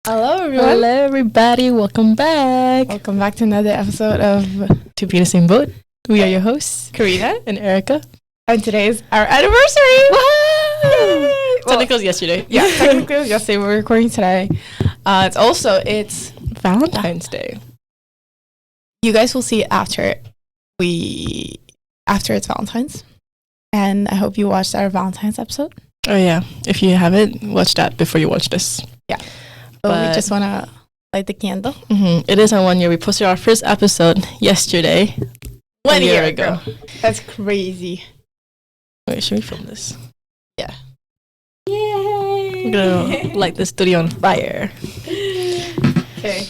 Hello, everyone. Hello, everybody. Welcome back. Welcome back to another episode of To Be in the Same Boat. We are your hosts, Karina, and Erica. and today is our anniversary. Yay! Technically, it was yesterday. Yeah, technically, it was yesterday. We're recording today. It's Valentine's Day. You guys will see it after it's Valentine's, and I hope you watched our Valentine's episode. Oh, yeah. If you haven't, watch that before you watch this. Yeah. But we just want to light the candle. Mm-hmm. It is our 1 year. We posted our first episode yesterday. 1 year ago. That's crazy. Wait, should we film this? Yeah. Yay! We're going to light the studio on fire. Okay.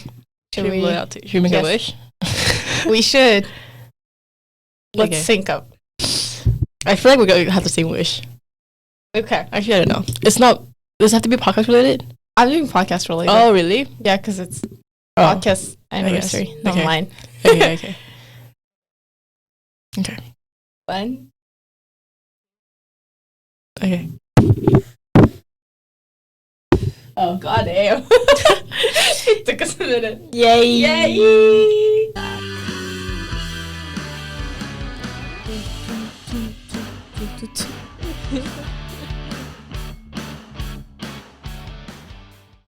Should we blow it out? Should we make a wish? We should. Let's Okay. sync up. I feel like we're going to have the same wish. Okay. Actually, I don't know. It's not... Does it have to be podcast related? I'm doing podcast related. Oh, really? Yeah, because it's Oh. podcast anniversary, not Okay. mine. Okay. Fun. Okay. Oh, god damn. It took us a minute. Yay! Yay!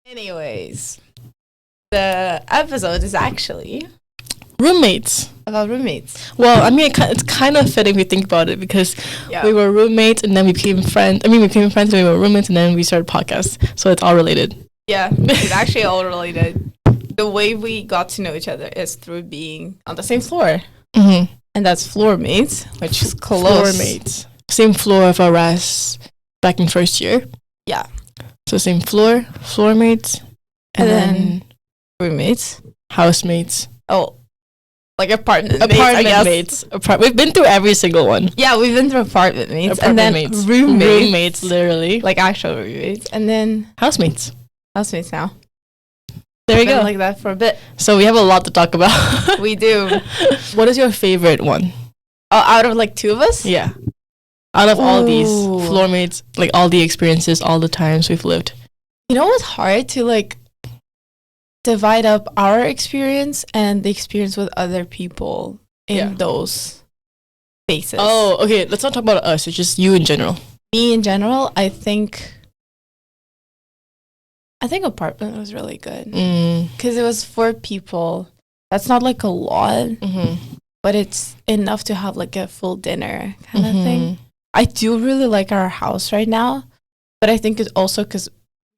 Anyways, the episode is actually Roommates. about roommates. Well, I mean, it's kind of fitting if you think about it because Yeah. we were roommates and then we became friends. We became friends and we were roommates and then we started podcasts. So it's all related. Yeah, it's actually all related. The way we got to know each other is through being on the same floor. Mm-hmm. And that's floor mates, which is close. Floor mates. Same floor of our RAS back in first year. Yeah. So same floor mates, and then Roommates. housemates. Oh, like apartment mates, I Apartment guess. mates. We've been through every single one. Yeah, we've been through apartment mates. and then mates. roommates. Roommates, literally. Like actual roommates. And then Housemates. housemates now. There we Been go. like that for a bit. So we have a lot to talk about. We do. What is your favorite one? Out of like two of us? Yeah. Out of all these Ooh. floor mates, like all the experiences, all the times we've lived. You know what's hard to like divide up our experience and the experience with other people in Yeah. those spaces. Oh, okay. Let's not talk about us. It's just you in general. Me in general, I think apartment was really good because it was 4 people. That's not like a lot, Mm-hmm. but it's enough to have like a full dinner kind of thing. I do really like our house right now, but I think it's also because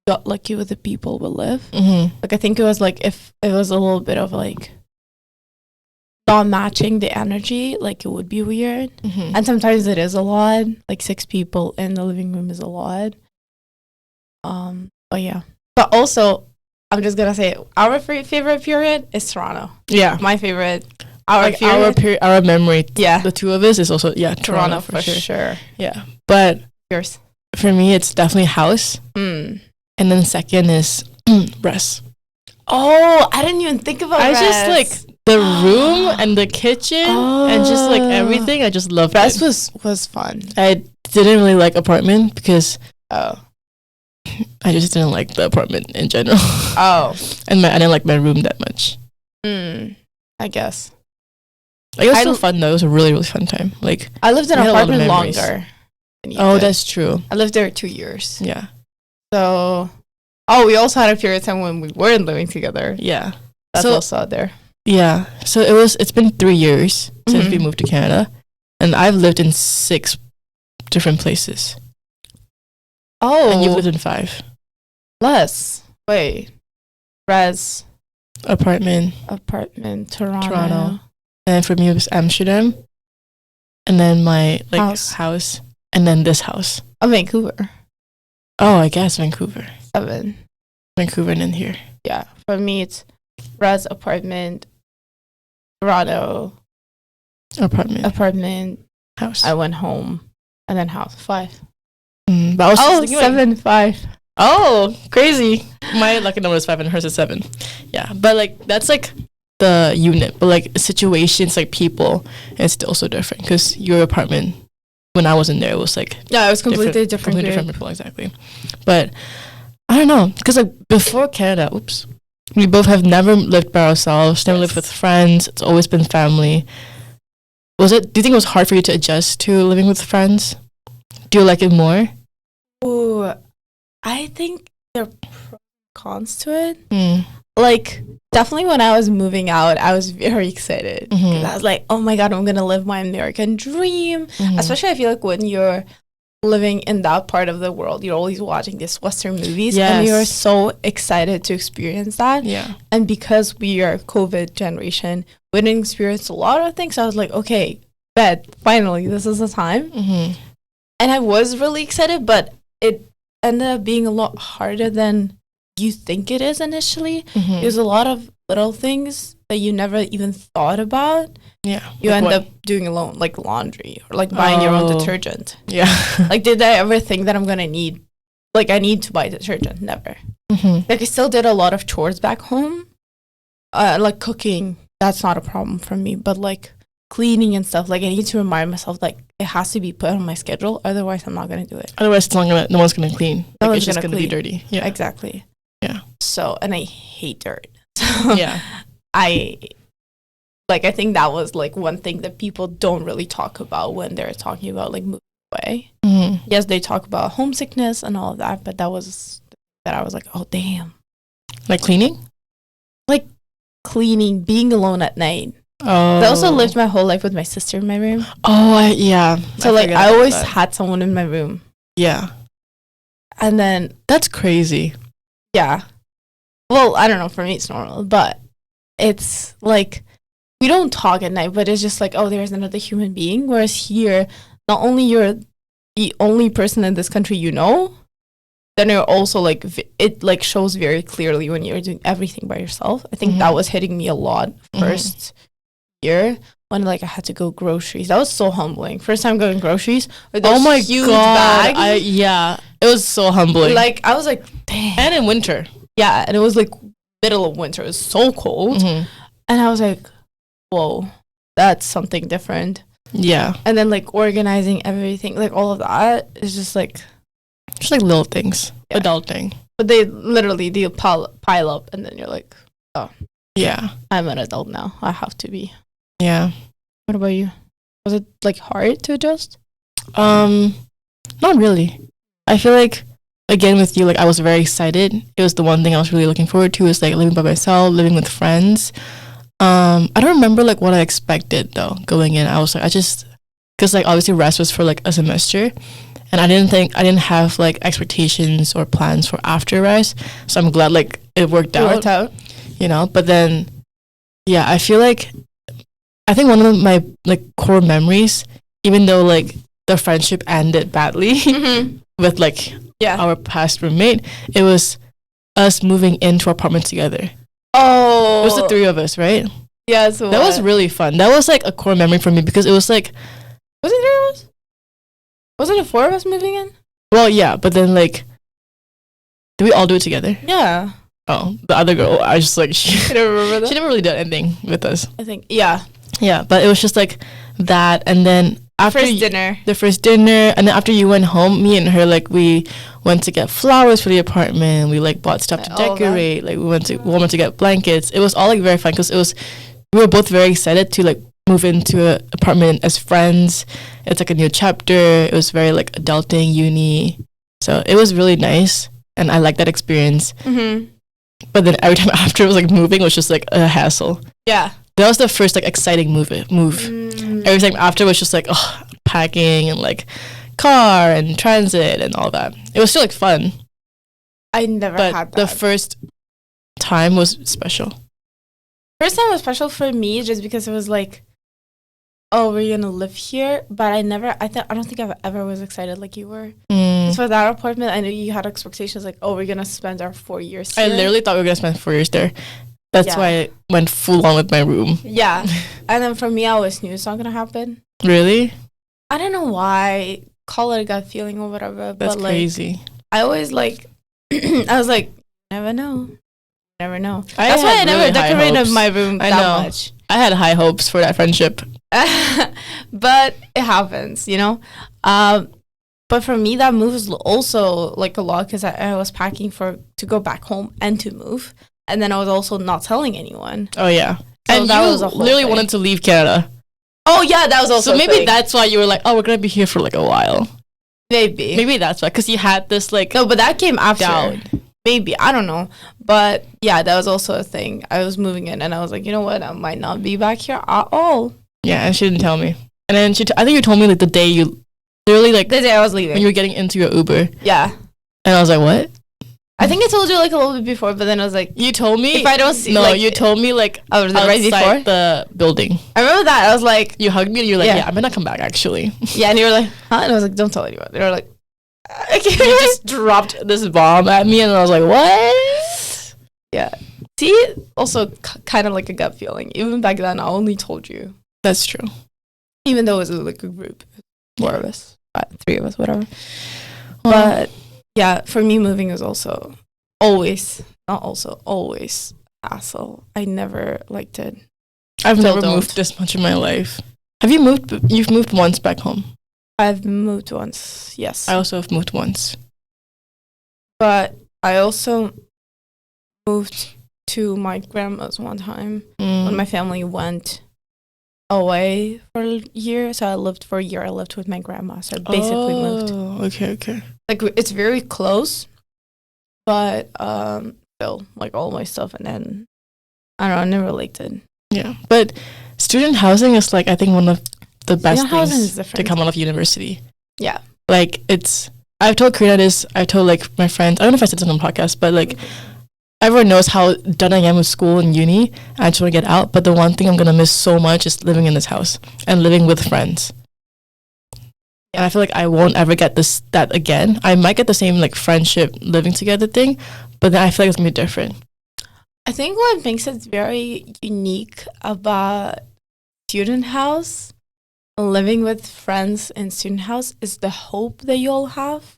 we got lucky with the people we live. Mm-hmm. Like I think it was like if it was a little bit of like not matching the energy, like it would be weird. Mm-hmm. And sometimes it is a lot. Like 6 people in the living room is a lot. But yeah. But also, I'm just gonna say our favorite period is Toronto. Yeah. My favorite. Our memory. Yeah. The two of us is also Toronto for sure. Yeah. But Yours. for me, it's definitely house, Mm. and then second is res. Oh, I didn't even think about I just Res. like the room and the kitchen and just like everything. I just loved Res it. was fun. I didn't really like apartment because Oh. I just didn't like the apartment in general. Oh. And I didn't like my room that much. I guess. Like, it was still fun though. It was a really, really fun time. Like, I lived in We an had a lot of apartment memories. longer. than you oh, did. that's true. I lived there 2 years. Yeah. So, we also had a period of time when we weren't living together. Yeah. That's So- also out there. Yeah. So it's been 3 years since we Mhm. moved to Canada. And I've lived in 6 different places. Oh, And you've lived in 5. less. Wait. Res, Apartment. apartment, Toronto. Toronto. And for me, it was Amsterdam. And then my house. And then this house. Oh, Vancouver. Oh, I guess Vancouver. 7. Vancouver and then here. Yeah. For me, it's res, apartment, Toronto, apartment. House. I went home, and then house. 5. But I was just thinking, like, 7, 5. oh, crazy. My lucky number is 5 and hers is 7. Yeah. But like, that's like the unit. But like situations, like people, it's still so different. Because your apartment, when I was in there, it was like Yeah, it was completely different. Completely different people, exactly. But I I don't know, because like before Canada, we both have never lived by ourselves, never lived with friends. It's always been family. Do you think it was hard for you to adjust to living with friends? Do you like it more? Ooh, I think there are pros and cons to it. Mm. Like, definitely when I was moving out, I was very excited. 'Cause I was like, oh my God, I'm going to live my American dream. Especially, I feel like when you're living in that part of the world, you're always watching these Western movies. Yes. And you're so excited to experience that. Yeah. And because we are COVID generation, we didn't experience a lot of things. So I was like, okay, finally, this is the time. And I was really excited, but it ended up being a lot harder than you think it is initially. There's a lot of little things that you never even thought about. Yeah. You end up doing alone, like laundry or like buying your own detergent. Yeah. Like, did I ever think that I'm going to need, like, I need to buy detergent? Never. Like, I still did a lot of chores back home. Like, cooking, that's not a problem for me. But, like, cleaning and stuff, like, I need to remind myself, like, it has to be put on my schedule. Otherwise, I'm not going to do it. Otherwise, no one's going to clean. Like, it's just going to be dirty. Yeah. Exactly. Yeah. So, and I hate dirt. So yeah. I think that was, like, one thing that people don't really talk about when they're talking about, like, moving away. Yes, they talk about homesickness and all of that, but that I was like, oh, damn. Like cleaning? Like cleaning, being alone at night. Oh. I also lived my whole life with my sister in my room. Oh, yeah. So, like, I always had someone in my room. Yeah. And then... That's crazy. Yeah. Well, I don't know. For me, it's normal. But it's, like, we don't talk at night, but it's just like, oh, there's another human being. Whereas here, not only you're the only person in this country you know, then you're also, like, it, like, shows very clearly when you're doing everything by yourself. I think that was hitting me a lot first year when, like, I had to go groceries. That was so humbling. First time going groceries. Oh my huge God. Bags. Yeah. It was so humbling. Like, I was like, damn. And in winter. Yeah. And it was, like, middle of winter. It was so cold. And I was like, whoa, that's something different. Yeah. And then, like, organizing everything, like, all of that is just, like... Just, like, little things. Yeah. Adulting. But they'll pile up, and then you're like, oh. Yeah. I'm an adult now. I have to be. Yeah. What about you? Was it, like, hard to adjust? Not really. I feel like, again, with you, like, I was very excited. It was the one thing I was really looking forward to is, like, living by myself, living with friends. I don't remember, like, what I expected, though, going in. I was like, because, like, obviously rest was for, like, a semester. And I didn't have, like, expectations or plans for after rest. So I'm glad, like, it worked out. You know? But then, yeah, I feel like, I think one of my, like, core memories, even though, like, the friendship ended badly with, like, our past roommate, it was us moving into our apartment together. Oh. It was the three of us, right? Yeah, so that was really fun. That was, like, a core memory for me because it was, like... Was it three of us? Wasn't it four of us moving in? Well, yeah, but then, like... Did we all do it together? Yeah. Oh, the other girl, I just, like... I don't remember that. She never really did anything with us. I think, yeah. Yeah, but it was just, like, that, and then... After the first dinner, and then after you went home, me and her, like, we went to get flowers for the apartment. We, like, bought stuff to decorate. Like, we went to Walmart to get blankets. It was all, like, very fun because we were both very excited to, like, move into an apartment as friends. It's, like, a new chapter. It was very, like, adulting, uni. So it was really nice, and I liked that experience. But then every time after it was, like, moving, it was just, like, a hassle. Yeah. That was the first, like, exciting move. Every time after was just, like, packing and, like, car and transit and all that. It was still, like, fun. I never had that. The first time was special. First time was special for me just because it was, like, oh, we're going to live here. But I don't think I ever was excited like you were. For that apartment, I knew you had expectations like, oh, we're going to spend our 4 years here. I literally thought we were going to spend 4 years there. That's why I went full on with my room. Yeah. And then for me, I always knew it's not going to happen. Really? I don't know why. Call it a gut feeling or whatever. That's crazy. Like, I always, like, I was like, never know. Never know. That's why I never decorated my room that much. I had high hopes for that friendship. But it happens, you know? But for me, that move was also like a lot because I was packing to go back home and to move. And then I was also not telling anyone. Oh, yeah. So and that you was a whole literally thing. wanted to leave Canada. Oh, yeah, that was also So maybe a thing. that's why you were like, oh, we're going to be here for like a while. Maybe that's why. Because you had this like... No, but that came after. Doubt. Maybe. I don't know. But yeah, that was also a thing. I was moving in and I was like, you know what? I might not be back here at all. Yeah, and she didn't tell me. And then I think you told me like the day you... Literally like... The day I was leaving. When you were getting into your Uber. Yeah. And I was like, what? I think I told you like a little bit before, but then I was like, you told me if I don't see, no, like, you told me like was it right before the building. I remember that. I was like, you hugged me and you were like, yeah, I'm gonna come back actually. Yeah, and you were like, huh? And I was like, don't tell anyone. They were like, you just dropped this bomb at me, and I was like, what? Yeah. See, also kind of like a gut feeling. Even back then, I only told you. That's true. Even though it was like a group, 4 of us, 3 of us, whatever. Well, But yeah, for me, moving is also always hassle. I never liked it. I've Still never don't. moved this much in my life. Have you moved? You've moved once back home. I've moved once, yes. I also have moved once. But I also moved to my grandma's one time when my family went away for a year. So I lived for a year. I lived with my grandma. So I basically moved. Okay. Like, it's very close, but still, like, all my stuff. And then, I don't know, I never liked it. Yeah. But student housing is, like, I think one of the best things to different. come out of university. Yeah. Like, I've told Karina this, I've told, like, my friends, I don't know if I said this on the podcast, but, like, everyone knows how done I am with school and uni. I just want to get out. But the one thing I'm going to miss so much is living in this house and living with friends. And I feel like I won't ever get that again. I might get the same, like, friendship living together thing, but then I feel like it's going to be different. I think what makes it very unique about student house, living with friends in student house, is the hope that you'll have.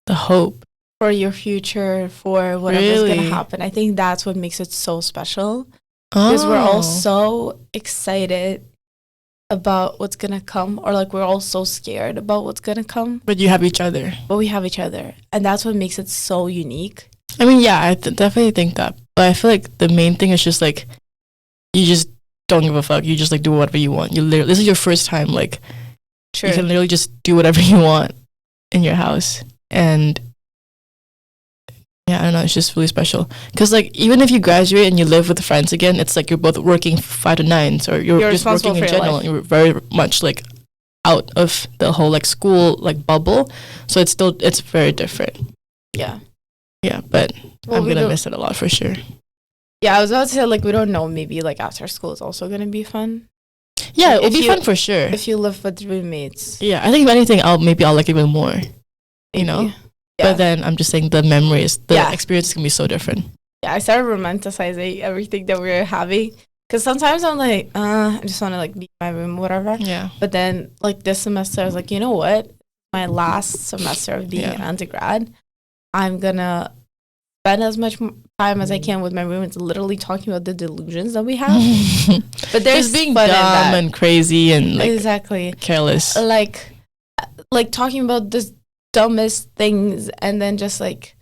The hope. For your future, for whatever's going to Really? happen. I think that's what makes it so special. Because we're all so excited about what's going to come, or like we're all so scared about what's going to come. But you have each other. But we have each other. And that's what makes it so unique. I mean, yeah, I definitely think that. But I feel like the main thing is just like, you just don't give a fuck. You just like do whatever you want. This is your first time. Like, True. you can literally just do whatever you want in your house. And yeah, I don't know. It's just really special. Because, like, even if you graduate and you live with friends again, it's like you're both working 5 to 9s, or you're just working in general. You're very much, like, out of the whole, like, school, like, bubble. So it's very different. Yeah. Yeah, but I'm going to miss it a lot for sure. Yeah, I was about to say, like, we don't know. Maybe, like, after school is also going to be fun. Yeah, Like, it'll be fun for sure. If you live with roommates. Yeah, I think if anything, I'll like it even more. You know? Yeah. But then I'm just saying the memories, the experience can be so different. Yeah, I started romanticizing everything that we were having. Because sometimes I'm like, I just want to, like, be in my room, whatever. Yeah. But then, like, this semester, I was like, you know what? My last semester of being an undergrad, I'm going to spend as much time as I can with my roommates, literally talking about the delusions that we have. But there's being fun in dumb that. and crazy and, like, exactly careless. Like talking about the dumbest things, and then just, like,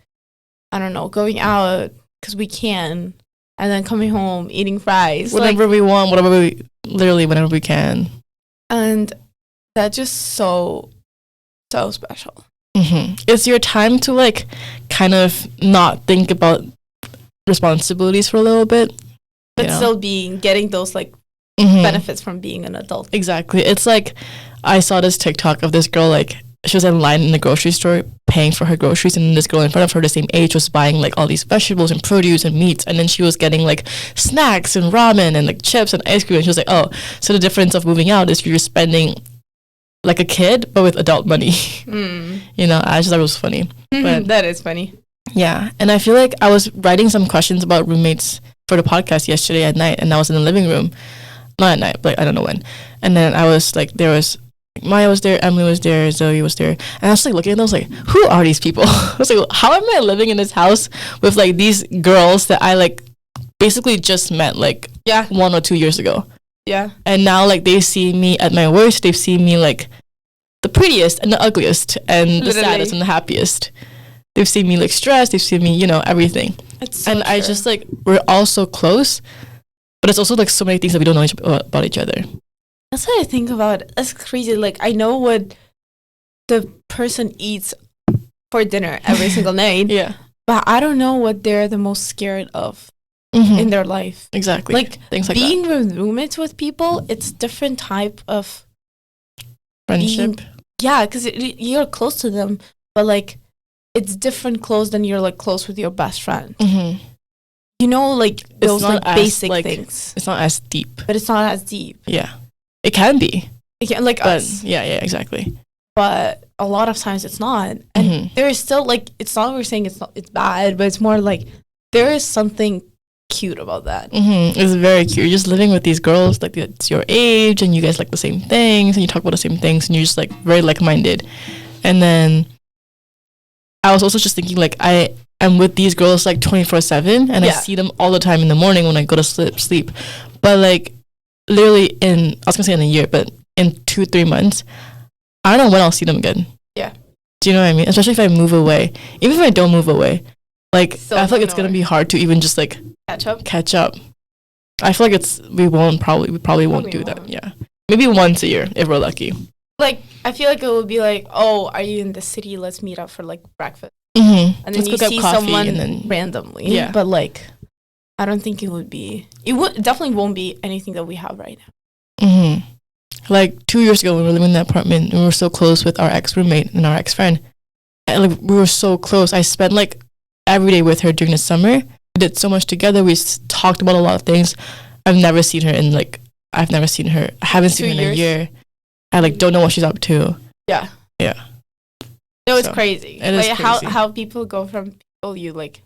I don't know, going out because we can, and then coming home, eating fries. Whatever we want, literally whenever we can. And that's just so special. Mm-hmm. It's your time to, like, kind of not think about responsibilities for a little bit. But still getting those, like, benefits from being an adult. Exactly. It's like, I saw this TikTok of this girl, like, she was in line in the grocery store paying for her groceries, and this girl in front of her the same age was buying, like, all these vegetables and produce and meats, and then she was getting, like, snacks and ramen and, like, chips and ice cream, and she was like, oh, so the difference of moving out is you're spending like a kid but with adult money. You know, I just thought it was funny. But that is funny. Yeah, and I feel like I was writing some questions about roommates for the podcast yesterday at night, and I was in the living room, not at night, but I don't know when, and then I was like, there was Maya was there, Emily was there, Zoe was there, and I was like looking at them, I was like, who are these people? I was like, how am I living in this house with, like, these girls that I, like, basically just met, like, 1 or 2 years ago? Yeah. And now, like, they see me at my worst, they've seen me, like, the prettiest and the ugliest and the Literally. saddest and the happiest. They've seen me like stressed. They've seen me, everything. It's so And I true. just like, we're all so close, but it's also like so many things that we don't know about each other. That's what I think about. It's crazy. Like, I know what the person eats for dinner every single night, Yeah. but I don't know what they're the most scared of Mhm. in their life. Exactly. Like, things like being with roommates with people, it's different type of that. Friendship. yeah, because you're close to them, but like it's different close than you're like close with your best friend. Mm-hmm. Like those not like as, basic like, things, It's not as deep. but it's not as deep. Yeah. It can be. Like But us, yeah, exactly. but a lot of times it's not. And Mhm. there is still like it's not we're saying it's bad, but it's more like there is something cute about that. Mm-hmm. It's very cute. You're just living with these girls, like it's your age, and you guys like the same things, and you talk about the same things, and you're just like very like-minded. And then I was also just thinking, like, I am with these girls like 24/7, and I Yeah. see them all the time in the morning when I go to sleep. But like, literally I was gonna say in a year, but in 2-3 months, I don't know when I'll see them again. Yeah. Do you know what I mean? Especially if I move away. Even if I don't move away, like Still I feel like it's don't know. gonna be hard to even just like Catch up. I feel like we probably won't do that. won't. Yeah. Maybe once a year if we're lucky. Like I feel like it would be like, oh, are you in the city? Let's meet up for like breakfast, Mm-hmm. and then Let's you cook up see coffee someone and then randomly. Yeah. But like, I don't think it would be. It definitely won't be anything that we have right now. Mm-hmm. Like 2 years ago when we were living in that apartment, we were so close with our ex-roommate and our ex-friend. And like we were so close. I spent like every day with her during the summer. We did so much together. We talked about a lot of things. I haven't seen her. I haven't seen her in a year. I like don't know what she's up to. Yeah. Yeah. No, it's So, crazy. it is like crazy. how people go from people you like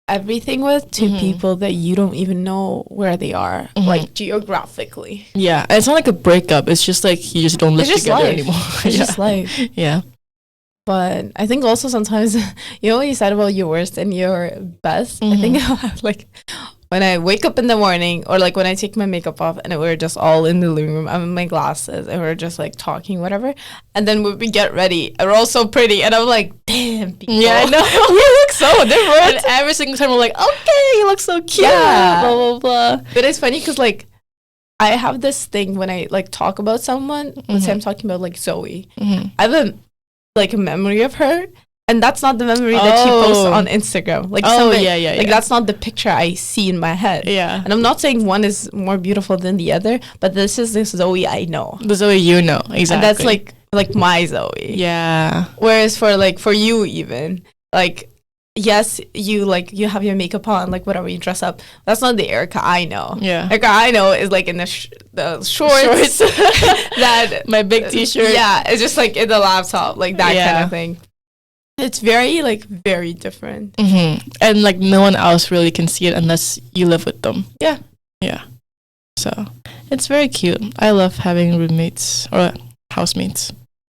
everything with to Mhm. people that you don't even know where they are, Mhm. like geographically. Yeah. And it's not like a breakup. It's just like you just don't live It's just together life. anymore. It's yeah. just life. Yeah. But I think also sometimes, what you said about your worst and your best. I think about like when I wake up in the morning or like when I take my makeup off and we're just all in the living room, I'm in my glasses and we're just like talking, whatever. And then when we get ready, and we're all so pretty. And I'm like, damn, people. Yeah, I know. We look so different. And every single time we're like, okay, you look so cute. Yeah. Blah, blah, blah. But it's funny because like I have this thing when I like talk about someone. Let's say I'm talking about like Zoe. Mm-hmm. I have a memory of her, and that's not the memory that she posts Oh. on Instagram. Like Oh, somebody- yeah, yeah, like yeah. that's not the picture I see in my head. Yeah. And I'm not saying one is more beautiful than the other, but this is this Zoe I know, The Zoe you know. Exactly. and that's like my Zoe. Yeah. Whereas for you even like. Yes, you have your makeup on, like whatever you dress up. That's not the Erica I know. Yeah. Erica I know is like in the shorts. that My big t-shirt. Yeah, it's just like in the laptop, like that Yeah. kind of thing. It's very different. Mm-hmm. And like no one else really can see it unless you live with them. Yeah. Yeah. So it's very cute. I love having roommates or housemates.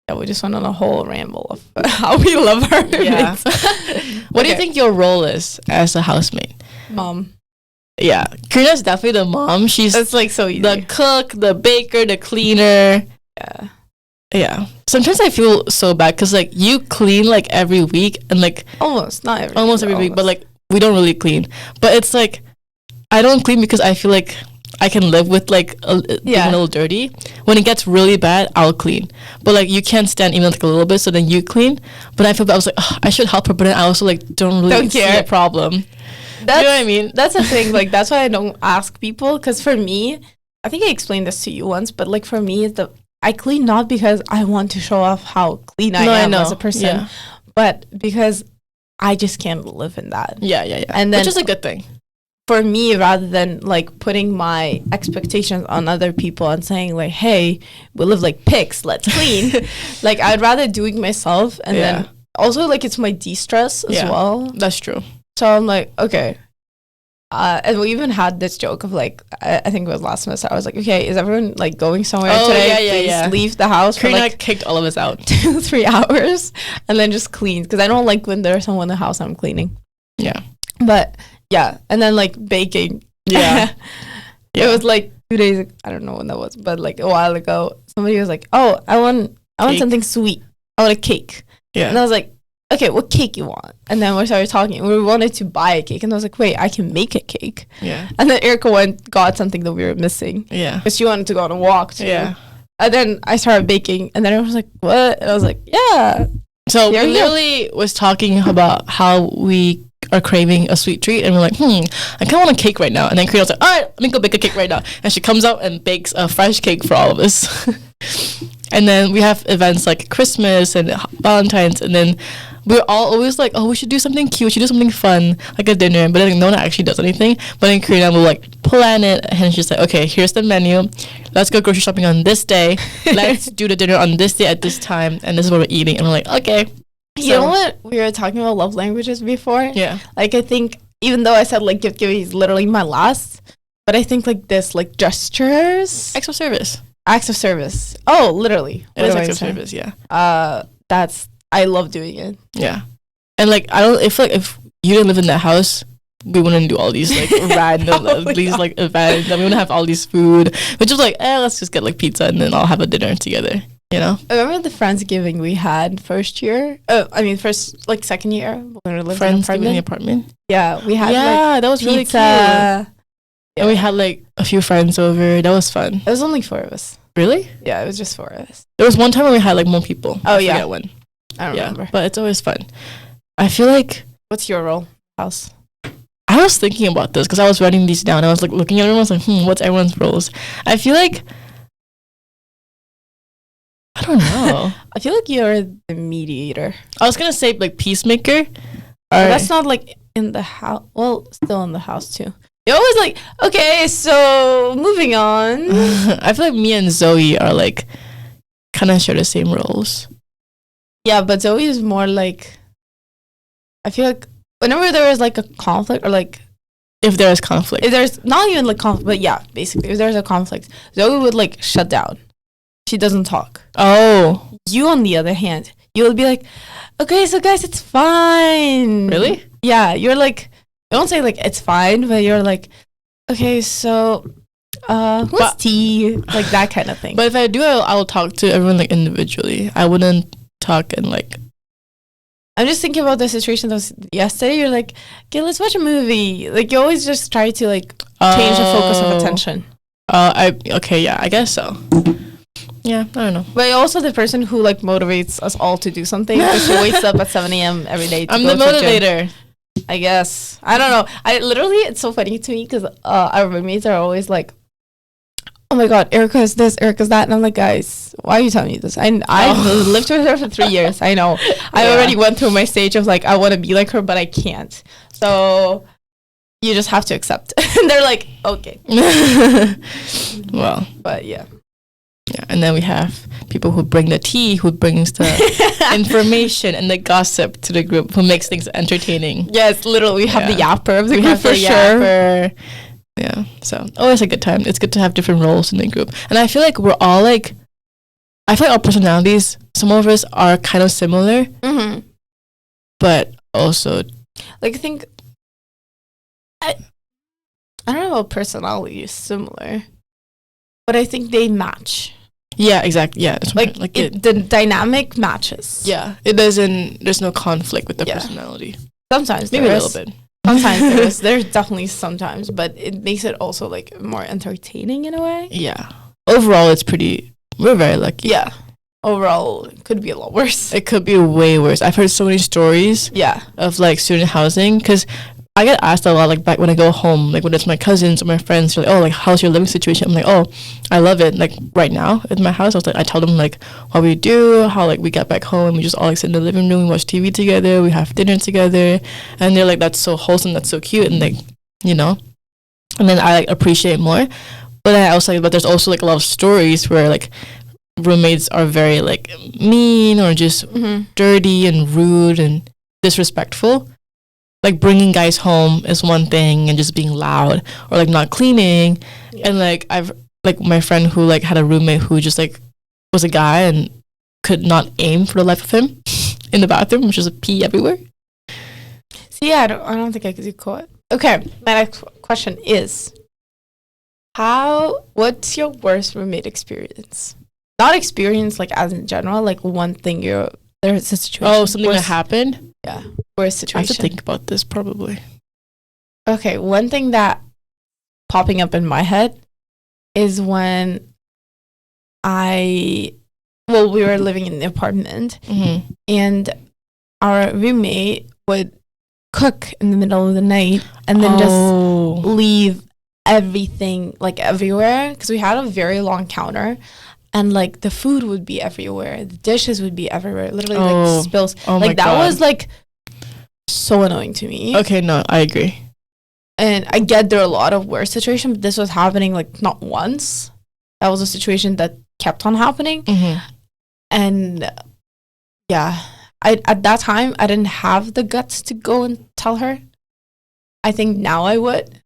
Yeah, we just went on a whole ramble of how we love our Yeah. roommates. What do you Okay. think your role is as a housemate? Mom. Yeah. Karina's definitely the mom. She's It's like so easy. the cook, the baker, the cleaner. Yeah. Yeah. Sometimes I feel so bad because like you clean like every week and like Almost, not every almost every week, but like we don't really clean. But it's like I don't clean because I feel like I can live with like being a little dirty. When it gets really bad, I'll clean. But like you can't stand even like a little bit, so then you clean. But I feel bad. I was like, I should help her, but then I also like don't really see care. a problem. That's, you know what I mean? That's the thing. Like that's why I don't ask people. Because for me, I think I explained this to you once, but like for me, I clean not because I want to show off how clean I am as a person, Yeah. but because I just can't live in that. Yeah. And then which is a good thing. for me, rather than like putting my expectations on other people and saying like, hey, we live like pigs, let's clean. Like I'd rather do it myself, and then also like it's my de-stress as well. That's true. So I'm like, okay. And we even had this joke of like, I think it was last semester. I was like, okay, is everyone like going somewhere today? Please leave the house for Karina like kicked all of us out. 2-3 hours and then just clean, because I don't like when there's someone in the house I'm cleaning. Yeah. But yeah, and then like baking. Yeah. It was like 2 days, I don't know when that was, but like a while ago, somebody was like, oh, I want I want Cake. something sweet. I want a cake. Yeah. And I was like, okay, what cake you want? And then we started talking. We wanted to buy a cake. And I was like, wait, I can make a cake. Yeah. And then Erica got something that we were missing. Yeah. Because she wanted to go on a walk too. Yeah. And then I started baking. And then I was like, what? And I was like, yeah. So Here we we go. literally was talking about how we are craving a sweet treat, and we're like, I kind of want a cake right now. And then Karina's like, all right, let me go bake a cake right now. And she comes out and bakes a fresh cake for all of us. And then we have events like Christmas and Valentine's, and then we're all always like, oh, we should do something cute, we should do something fun, like a dinner. But then no one actually does anything. But then Karina will like plan it, and she's like, okay, here's the menu. Let's go grocery shopping on this day. Let's do the dinner on this day at this time, and this is what we're eating. And we're like, okay. You know what? We were talking about love languages before. Yeah. Like, I think, even though I said, like, gift giving is literally my last, but I think, like, this, like, gestures. Acts of service. Acts of service. Oh, literally. It is acts of service, yeah. I love doing it. Yeah. And, like, I feel like if you didn't live in that house, we wouldn't do all these, like, random, like, events. And we wouldn't have all these food. Which is like, let's just get, like, pizza and then I'll have a dinner together. You know? I remember the Friendsgiving we had second year. When we were living In the apartment. Yeah, we had that was really cute. Yeah. And we had like a few friends over. That was fun. It was only 4 of us. Really? Yeah, it was just 4 of us. There was one time when we had like more people. Oh, I yeah. forget when. I don't remember. But it's always fun. I feel like... What's your role? House? I was thinking about this because I was writing these down. I was like looking at everyone. I was like, what's everyone's roles? I feel like... I don't know. I feel like you're the mediator. I was gonna say like peacemaker. But that's not like in the house. Well, still in the house too. You're always like, okay, so moving on. I feel like me and Zoe are like kind of share the same roles. Yeah, but Zoe is more like, I feel like whenever there is like a conflict or like, if there is conflict, if there's not even like conflict, but yeah, basically if there's a conflict, Zoe would like shut down. She doesn't talk. Oh. You, on the other hand, you will be like, okay, so guys, it's fine. Really? Yeah, you're like, I don't say like it's fine, but you're like, okay, so what's tea? Like that kind of thing. But if I do, I'll talk to everyone like individually. I wouldn't talk in like... I'm just thinking about the situation that was yesterday. You're like, okay, let's watch a movie. Like you always just try to like change the focus of attention. I guess so. Yeah, I don't know. But you're also the person who like motivates us all to do something. Because she wakes up at 7 a.m. every day to I'm go the to the gym. motivator. I guess. I don't know. I literally, it's so funny to me because our roommates are always like, oh my God, Erica's this, Erica's that. And I'm like, guys, why are you telling me this? I've lived with her for 3 years. I know. I already went through my stage of like, I want to be like her, but I can't. So you just have to accept. And they're like, okay. Well. But yeah. Yeah, and then we have people who bring the tea, who brings the information and the gossip to the group, who makes things entertaining. Yes, literally, we have the yapper of the group for sure. Yapper. Yeah, so always a good time. It's good to have different roles in the group. And I feel like we're all like, I feel like our personalities, some of us are kind of similar, but also... Like, I think, I don't know about personality is similar, but I think they match. Yeah, exactly. Yeah, that's like the dynamic matches. Yeah, it doesn't. There's no conflict with the personality. Sometimes maybe a little bit. Sometimes there's definitely sometimes, but it makes it also like more entertaining in a way. Yeah. Overall, it's pretty. We're very lucky. Yeah. Overall, it could be a lot worse. It could be way worse. I've heard so many stories. Yeah. Of like student housing, because I get asked a lot, like back when I go home, like when it's my cousins or my friends, they're like, oh, like how's your living situation? I'm like, oh, I love it. Like right now at my house, I tell them like what we do, how like we get back home and we just all like sit in the living room, we watch TV together, we have dinner together, and they're like, that's so wholesome, that's so cute, and like, you know, and then I like appreciate more. But then I also but there's also like a lot of stories where like roommates are very like mean or just dirty and rude and disrespectful. Like bringing guys home is one thing and just being loud or like not cleaning. Yeah. And like I've like my friend who like had a roommate who just like was a guy and could not aim for the life of him in the bathroom, which was a pee everywhere. See, yeah, I don't think I could do caught. Okay, my next question is, what's your worst roommate experience? not experience like as in general, like one thing there's a situation. Oh, something that happened? Yeah. Or a I situation. have to think about this probably. Okay, one thing that popping up in my head is when we were living in the apartment, and our roommate would cook in the middle of the night and then just leave everything like everywhere, because we had a very long counter, and like the food would be everywhere, the dishes would be everywhere, literally like spills. Like that was like so annoying to me. Okay, no, I agree. And I get there are a lot of worse situations, but this was happening like not once. That was a situation that kept on happening. And yeah, at that time I didn't have the guts to go and tell her. I think now I would.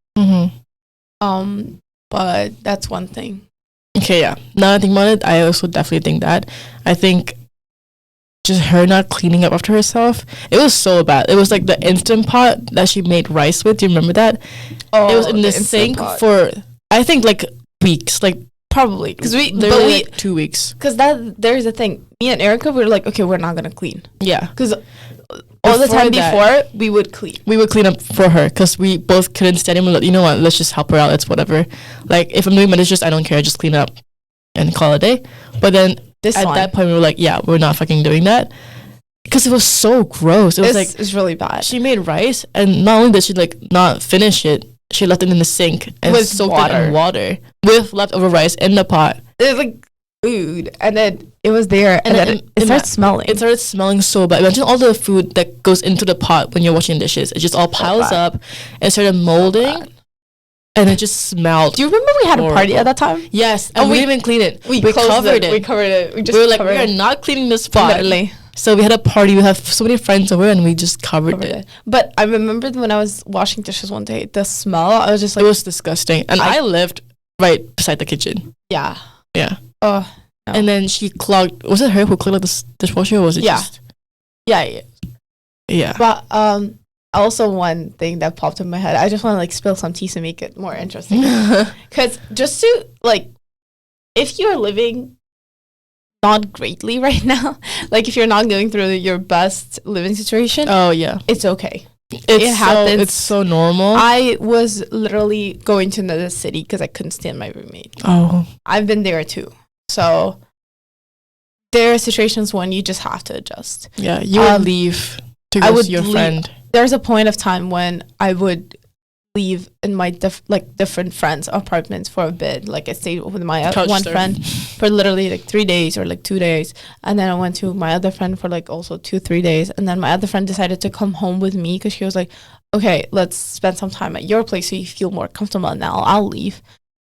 But that's one thing. Okay, yeah. Now that I think about it, I also definitely think that. I think just her not cleaning up after herself, it was so bad. It was like the Instant Pot that she made rice with. Do you remember that? Oh, it was in the sink for, I think, like weeks, like probably, because we like 2 weeks. Because there's the thing. Me and Erica, we were like, okay, we're not gonna clean. Yeah, because all the time before we would clean. We would clean up for her because we both couldn't stand it. We're like, you know what? Let's just help her out. It's whatever. Like if I'm doing my dishes, I don't care. I just clean up and call it a day. But then at that point, we were like, yeah, we're not fucking doing that. Because it was so gross. It's really bad. She made rice, and not only did she like not finish it, she left it in the sink and soaked it in water with leftover rice in the pot. It was like food, and then it was there, and then it started smelling. It started smelling so bad. Imagine all the food that goes into the pot when you're washing dishes. It just all piles up and started molding. And it just smelled. Do you remember we had a party at that time? Yes, and we didn't even clean it. We covered it. We covered it. We were like, we are not cleaning this spot. Literally. So we had a party. We have so many friends over, and we just covered it. But I remember when I was washing dishes one day, the smell. I was just like, it was disgusting. And I lived right beside the kitchen. Yeah. Yeah. Oh. No. And then she clogged. Was it her who clogged the dishwasher, or was it just? Yeah. Yeah. But also one thing that popped in my head, I just want to like spill some tea to make it more interesting. Because just to like, if you're living not greatly right now, like if you're not going through your best living situation, oh yeah, it's okay. It happens. It's so normal. I was literally going to another city because I couldn't stand my roommate. Oh, I've been there too. So there are situations when you just have to adjust. Yeah, you would leave to go see your friend. There's a point of time when I would leave in my different friends' apartments for a bit. Like I stayed with my one friend for literally like 3 days or like 2 days, and then I went to my other friend for like also 2-3 days, and then my other friend decided to come home with me because she was like, okay, let's spend some time at your place so you feel more comfortable, and now I'll leave.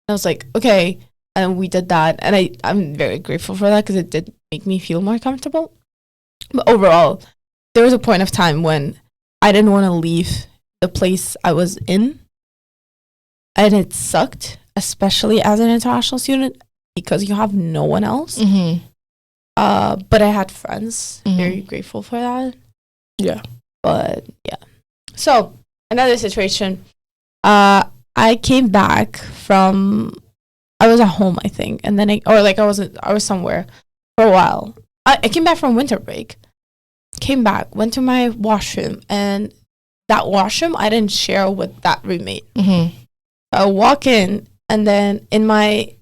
And I was like, okay, and we did that, and I'm very grateful for that because it did make me feel more comfortable. But overall, there was a point of time when I didn't want to leave the place I was in, and it sucked, especially as an international student, because you have no one else. But I had friends. Very grateful for that. Yeah. But yeah. So another situation. I came back from. I was at home, I think, and then I was somewhere for a while. I came back from winter break. Came back, went to my washroom, and that washroom I didn't share with that roommate. I walk in, and then in my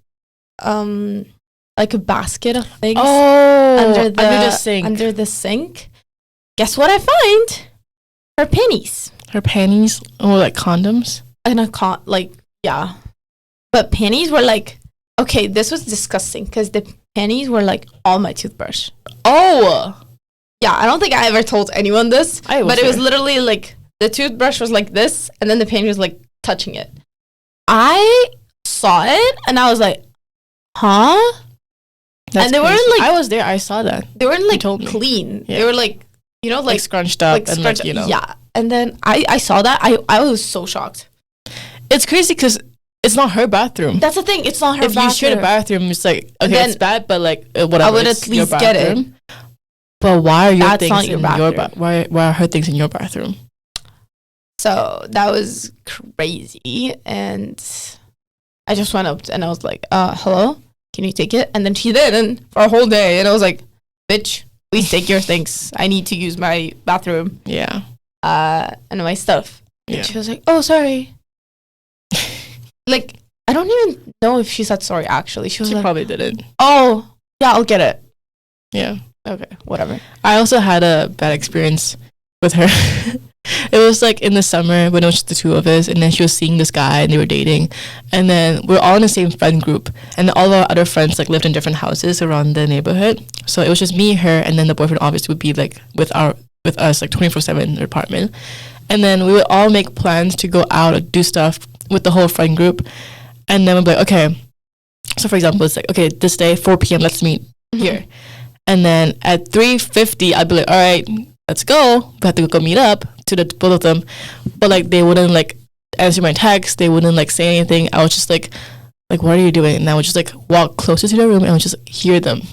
like a basket of things under the sink, guess what I find? Her panties. Her panties? Oh, like condoms? And yeah. But panties were like, okay, this was disgusting because the panties were like all my toothbrush. Oh! Yeah, I don't think I ever told anyone this, but it was literally like the toothbrush was like this, and then the panty was like touching it. I saw it, and I was like, huh? That's and they weren't like, I was there, I saw that. They weren't like clean. Yeah. They were like, you know, like scrunched up and like, you know. Yeah, and then I saw that, I was so shocked. It's crazy because it's not her bathroom. That's the thing, it's not her bathroom. If you share the bathroom, it's like, okay, then, it's bad, but like, whatever. I would at least get it. But why are your things in your why are her things in your bathroom? So that was crazy, and I just went up and I was like, hello? can you take it? And then she didn't for a whole day. And I was like, bitch, please take your things. I need to use my bathroom. Yeah. And my stuff. Yeah. And she was like, oh, sorry. Like, I don't even know if she said sorry, actually. She She like, probably didn't. oh, yeah, I'll get it. Yeah. Okay, whatever. I also had a bad experience with her. It was like in the summer when it was just the two of us, and then she was seeing this guy and they were dating, and then we're all in the same friend group, and all of our other friends like lived in different houses around the neighborhood. So it was just me, her, and then the boyfriend obviously would be like with us like 24/7 in the apartment. And then we would all make plans to go out or do stuff with the whole friend group, and then we'd be like, okay, so for example, it's like, okay, this day 4 p.m. let's meet here. And then at 3:50 I'd be like, all right, let's go. We have to go meet up to the both of them. But like they wouldn't like answer my text, they wouldn't like say anything. I was just like what are you doing? And I would just like walk closer to their room and I would just hear them.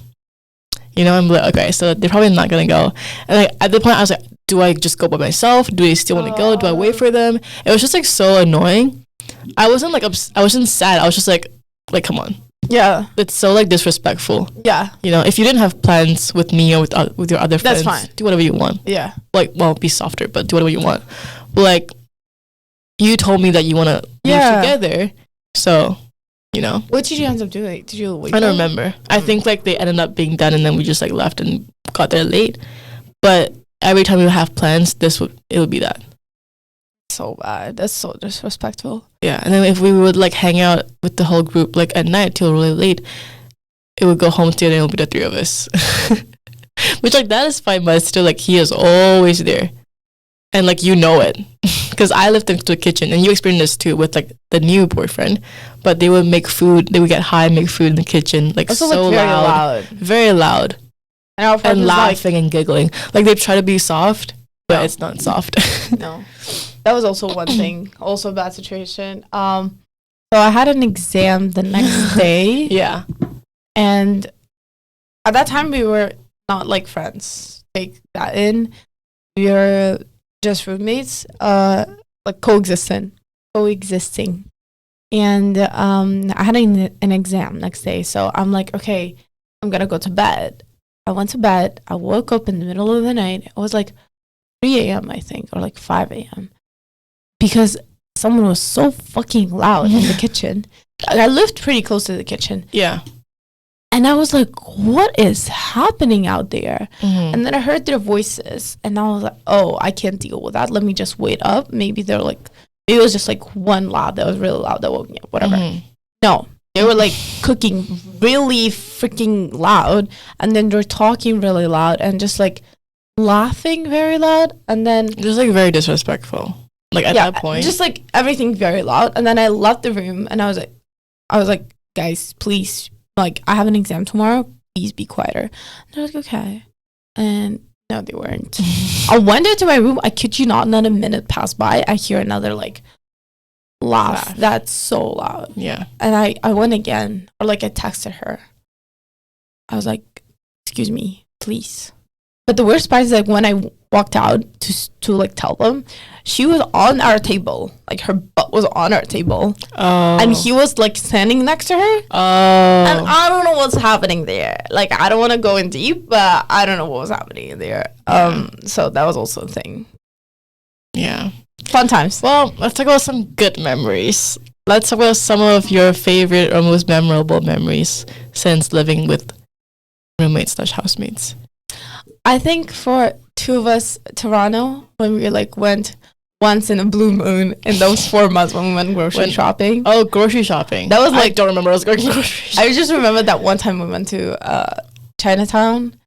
You know, I'm like, okay, so they're probably not gonna go. And like at the point I was like, do I just go by myself? Do they still want to go? Do I wait for them? It was just like so annoying. I wasn't like I wasn't sad. I was just like come on. Yeah. It's so like disrespectful. Yeah. You know, if you didn't have plans with me or with your other friends, that's fine. Do whatever you want. Yeah. Like, well, be softer, but do whatever you want. But like, you told me that you want to live together, so you know. What did you end up doing? Did you wait? I don't remember. I think like they ended up being done, and then we just like left and got there late. But every time we would have plans, it would be that. So bad. That's so disrespectful. Yeah, and then if we would like hang out with the whole group like at night till really late, it would go home together and it would be the three of us. Which like that is fine, but it's still like he is always there, and like you know it, because I lived next to the kitchen, and you experienced this too with like the new boyfriend. But they would make food. They would get high, make food in the kitchen, like also, so like, very loud, and laughing and giggling. Like they try to be soft, but it's not soft. No. That was also one thing, also a bad situation. So I had an exam the next day. Yeah. And at that time, we were not like friends. Take that in. We were just roommates, like coexisting. And I had an exam next day. So I'm like, okay, I'm going to go to bed. I went to bed. I woke up in the middle of the night. It was like 3 a.m., I think, or like 5 a.m. Because someone was so fucking loud in the kitchen. I lived pretty close to the kitchen. Yeah. And I was like, what is happening out there? Mm-hmm. And then I heard their voices. And I was like, oh, I can't deal with that. Let me just wait up. Maybe it was just like one loud that was really loud that woke me up, whatever. Mm-hmm. No, they were like cooking really freaking loud. And then they're talking really loud and just like laughing very loud. And then just like very disrespectful. Like at that point, just like everything very loud. And then I left the room and I was like, guys, please, like I have an exam tomorrow. Please be quieter. And they're like, okay. And no, they weren't. I went into my room. I kid you not a minute passed by. I hear another like laugh. That's so loud. Yeah. And I went again, or like I texted her. I was like, excuse me, please. But the worst part is like when I walked out to like tell them, she was on our table, like her butt was on our table, and he was like standing next to her. And I don't know what's happening there. Like I don't want to go in deep, but I don't know what was happening there. So that was also a thing. Yeah, fun times. Well, let's talk about some good memories. Let's talk about some of your favorite or most memorable memories since living with roommates / housemates. I think for two of us, Toronto, when we like went once in a blue moon in those 4 months when we went grocery shopping. Oh, grocery shopping. That was like, I don't remember I was going grocery shopping. I just remember that one time we went to Chinatown.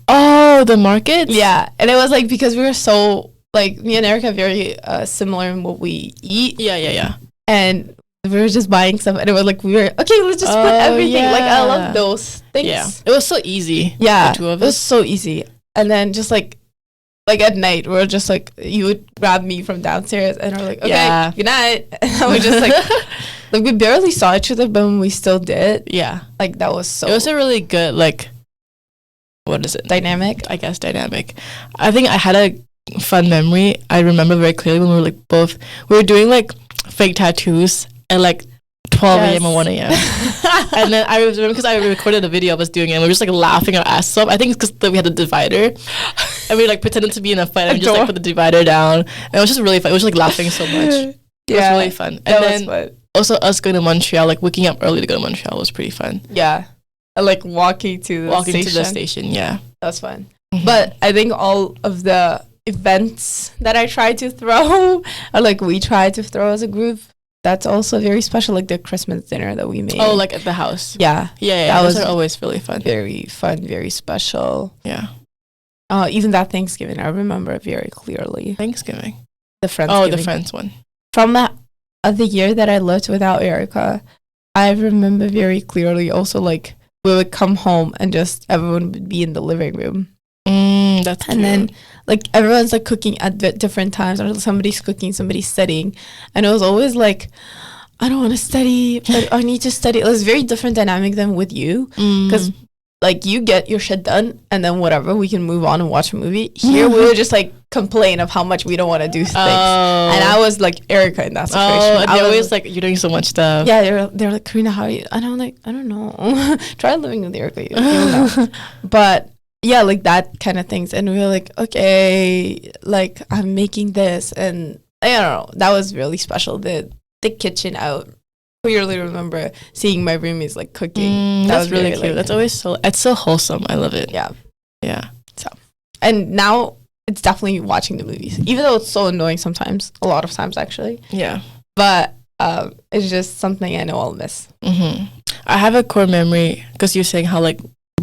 Oh, the market? Yeah. And it was like because we were so like me and Erica are very similar in what we eat. Yeah. And we were just buying stuff and it was like we were okay, let's just put everything. Yeah. Like I love those things. Yeah. It was so easy. Yeah. The two of us. It was so easy. And then just like at night, we're just like, you would grab me from downstairs and we're like, okay, good night. And we just like we barely saw each other, but when we still did. Yeah. Like that was so. It was a really good, like, what is it? Dynamic? I guess dynamic. I think I had a fun memory. I remember very clearly when we were like we were doing like fake tattoos at like 12 a.m. or 1 a.m. And then I remember because I recorded a video of us doing it and we were just like laughing our asses off. I think it's because we had the divider and we like pretended to be in a fight and just like put the divider down. And it was just really fun. It was like laughing so much. It was really fun. And then also us going to Montreal, like waking up early to go to Montreal was pretty fun. Yeah. And like walking to the station. Yeah. That was fun. But I think all of the events that I tried to throw or like we tried to throw as a group, that's also very special, like the Christmas dinner that we made. Oh, like at the house. Yeah. That was always really fun. Very fun, very special. Yeah. Even that Thanksgiving, I remember it very clearly. Thanksgiving. The Friends. Oh, the Friends one. From the year that I lived without Erica, I remember very clearly also like we would come home and just everyone would be in the living room. That's cute. And then like everyone's like cooking at different times, or somebody's cooking, somebody's studying, and it was always like, I don't want to study, but I need to study. It was very different dynamic than with you, because like you get your shit done and then whatever, we can move on and watch a movie. Here we would just like complain of how much we don't want to do things. And I was like Erica in that situation. And they're always like, you're doing so much stuff. Yeah, they're like, Karina, how are you? And I'm like, I don't know. Try living with Erica. You'll know. But yeah, like that kind of things. And we were like, okay, like I'm making this. And I don't know, that was really special. The kitchen out. Clearly remember seeing my roommates like cooking. That's really cute. That's always it's so wholesome. I love it. Yeah. So, and now it's definitely watching the movies, even though it's so annoying sometimes, a lot of times actually. Yeah. But it's just something I know I'll miss. I have a core memory because you're saying how like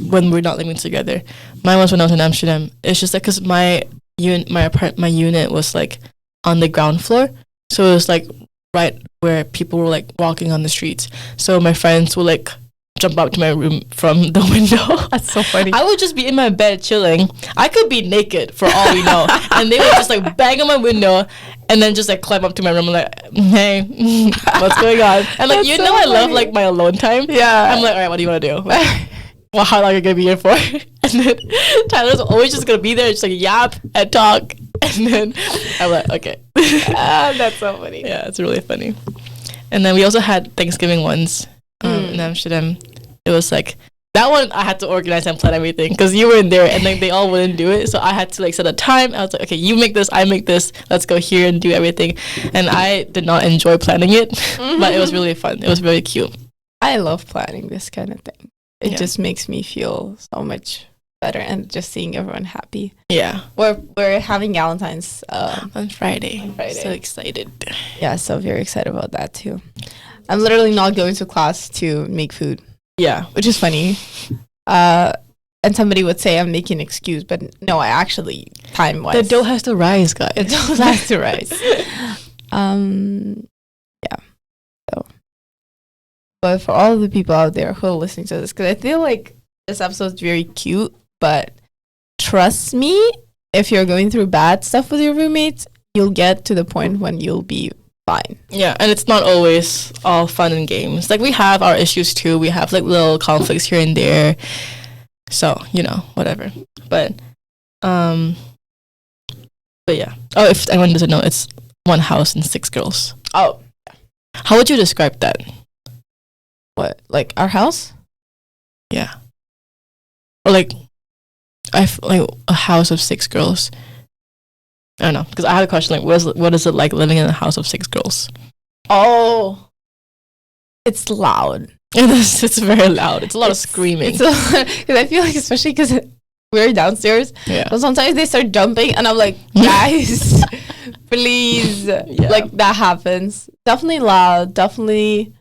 when we're not living together. Mine was when I was in Amsterdam. It's just like because my unit was like on the ground floor, so it was like right where people were like walking on the streets. So my friends would like jump up to my room from the window. That's so funny. I would just be in my bed chilling. I could be naked for all we know. And they would just like bang on my window and then just like climb up to my room and like, hey, what's going on? And like, you know, I love like my alone time. Yeah. I'm like, all right, what do you want to do? Like, well, how long are you going to be here for? And then Tyler's always just going to be there, just like yap and talk. And then I'm like, okay. That's so funny. Yeah, it's really funny. And then we also had Thanksgiving ones in Amsterdam. It was like, that one I had to organize and plan everything because you were in there and then they all wouldn't do it. So I had to like set a time. I was like, okay, you make this, I make this. Let's go here and do everything. And I did not enjoy planning it, but it was really fun. It was really cute. I love planning this kind of thing. It just makes me feel so much better and just seeing everyone happy. Yeah. We're having Valentine's on Friday. So excited. Yeah, so very excited about that too. I'm literally not going to class to make food. Yeah. Which is funny. And somebody would say I'm making an excuse, but no, I actually, time-wise. The dough has to rise, guys. The dough has to rise. Yeah. So. But for all of the people out there who are listening to this, because I feel like this episode is very cute, but trust me, if you're going through bad stuff with your roommates, you'll get to the point when you'll be fine. Yeah, and it's not always all fun and games. Like, we have our issues too. We have like little conflicts here and there. So, you know, whatever. But yeah. Oh, if anyone doesn't know, it's one house and 6 girls. Oh. How would you describe that? What? Like our house? Yeah. Or like, like a house of 6 girls. I don't know, because I had a question like, what is it like living in a house of 6 girls? Oh, it's loud. It's very loud. It's a lot of screaming. Because I feel like, especially because we're downstairs, but sometimes they start jumping, and I'm like, guys, please, like that happens. Definitely loud. Definitely,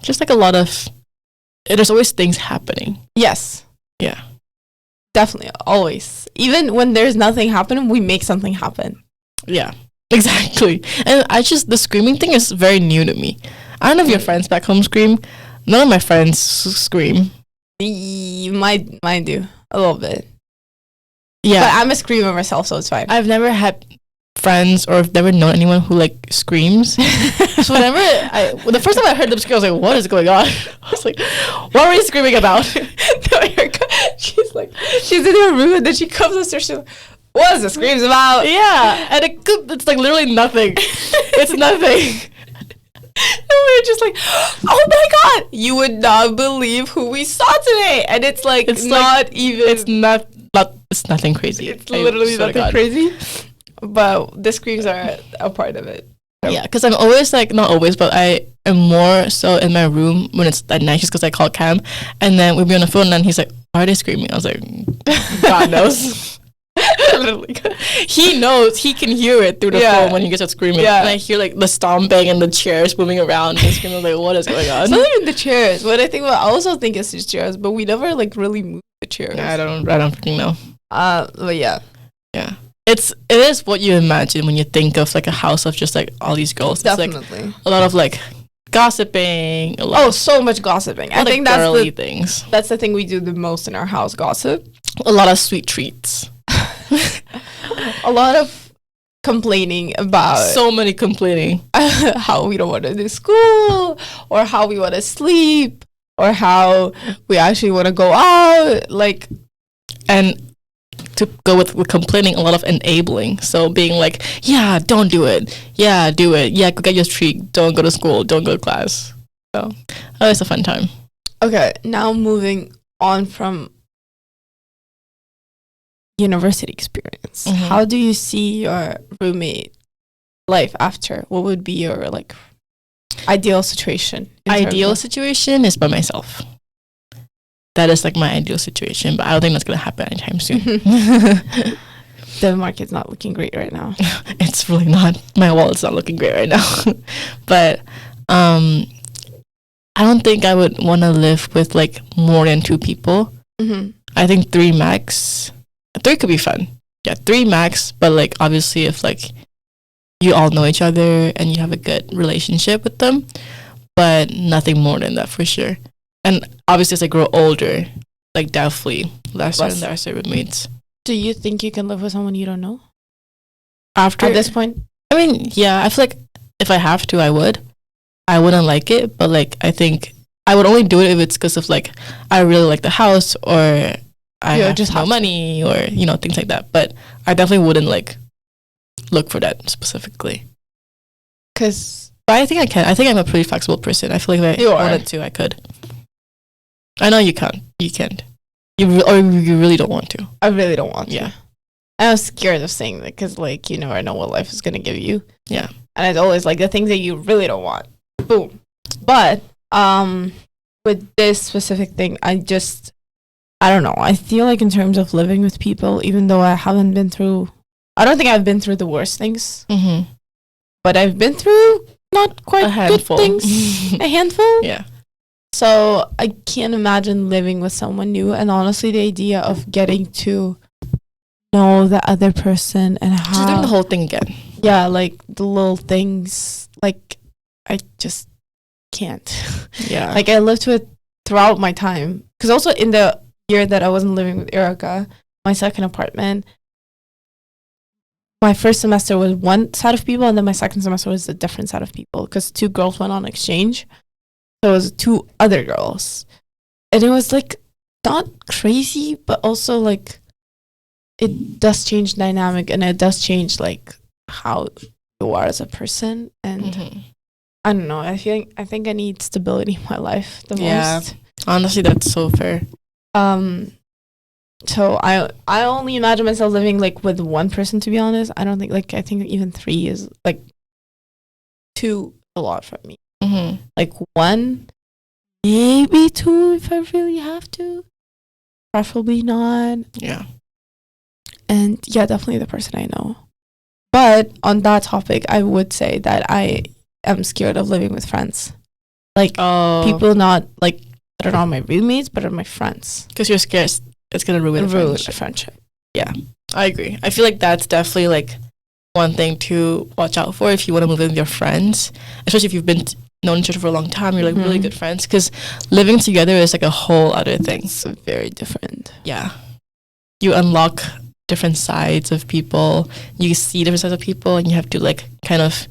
just like a lot of. There's always things happening. Yes. Yeah. Definitely, always. Even when there's nothing happening, we make something happen. Yeah, exactly. And the screaming thing is very new to me. I don't know if your friends back home scream. None of my friends scream. Mine do, a little bit. Yeah. But I'm a screamer myself, so it's fine. I've never had friends or I've never known anyone who like screams. So whenever the first time I heard them scream, I was like, what is going on? I was like, what were you screaming about? No, she's in her room and then she comes upstairs. She's like, What's the screams about? Yeah, and it's like literally nothing. It's nothing. And we're just like, oh my god, you would not believe who we saw today. And it's like, it's not like, even. It's it's nothing crazy. It's literally nothing crazy. But the screams are a part of it. So. Yeah, because I'm always like, not always, but I am more so in my room when it's at night just because I call Cam. And then we'd be on the phone and then he's like, why are they screaming? I was like, God knows. Literally. He knows. He can hear it through the phone when he gets out screaming. Yeah. And I hear like the stomping and the chairs moving around and screaming like, what is going on? It's not even the chairs. What I also think it's the chairs, but we never like really move the chairs. Yeah, I don't freaking know. But yeah. Yeah. It is what you imagine when you think of like a house of just like all these girls. Definitely. It's like a lot of like gossiping. So much gossiping. I think that's girly things. That's the thing we do the most in our house, gossip. A lot of sweet treats. A lot of complaining about so many complaining how we don't want to do school or how we want to sleep or how we actually want to go out, like, and to go with complaining, a lot of enabling. So being like, yeah, don't do it, yeah, do it, yeah, go get your treat, don't go to school, don't go to class. So it's a fun time. Okay, now moving on from university experience. Mm-hmm. How do you see your roommate life after? What would be your like ideal situation? Ideal situation is by myself. That is like my ideal situation, but I don't think that's gonna happen anytime soon. The market's not looking great right now. It's really not. My wallet's not looking great right now. But I don't think I would want to live with like more than 2 people. Mm-hmm. I think 3 max. 3 could be fun. Yeah, 3 max. But like obviously, if like you all know each other and you have a good relationship with them, but nothing more than that for sure. And obviously, as I grow older, like definitely lesser and lesser roommates. Do you think you can live with someone you don't know? At this point? I mean, yeah, I feel like if I have to, I would. I wouldn't like it, but like I think I would only do it if it's because of like I really like the house or I have just no money or things like that. But I definitely wouldn't like look for that specifically. But I think I can. I think I'm a pretty flexible person. I feel like if I wanted to, I could. I know you can't. You can't. You really don't want to. I really don't want to. Yeah. I was scared of saying that because, like, you never know what life is going to give you. Yeah. And it's always, like, the things that you really don't want. Boom. But with this specific thing, I don't know. I feel like in terms of living with people, even though I don't think I've been through the worst things. Mm-hmm. But I've been through not quite good things. A handful? Yeah. So I can't imagine living with someone new. And honestly, the idea of getting to know the other person and how... Just doing the whole thing again. Yeah, like the little things. Like, I just can't. Yeah. Like, I lived with throughout my time. Because also in the year that I wasn't living with Erica, my second apartment, my first semester was one set of people, and then my second semester was a different set of people because 2 girls went on exchange. So it was 2 other girls. And it was like not crazy, but also like it does change dynamic and it does change like how you are as a person. And I don't know. I think I need stability in my life the most. Honestly, that's so fair. So I only imagine myself living like with one person, to be honest. I think even 3 is like too a lot for me. Mm-hmm. Like 1, maybe 2 if I really have to. Preferably not. Yeah. And yeah, definitely the person I know. But on that topic, I would say that I am scared of living with friends. Like people not like that are not my roommates, but are my friends. Because you're scared it's gonna ruin a friendship. Yeah, I agree. I feel like that's definitely like one thing to watch out for if you want to move in with your friends, especially if you've been known each other for a long time. You're like really good friends, because living together is like a whole other thing. It's very different. Yeah, you unlock different sides of people. You see different sides of people, and you have to like kind of.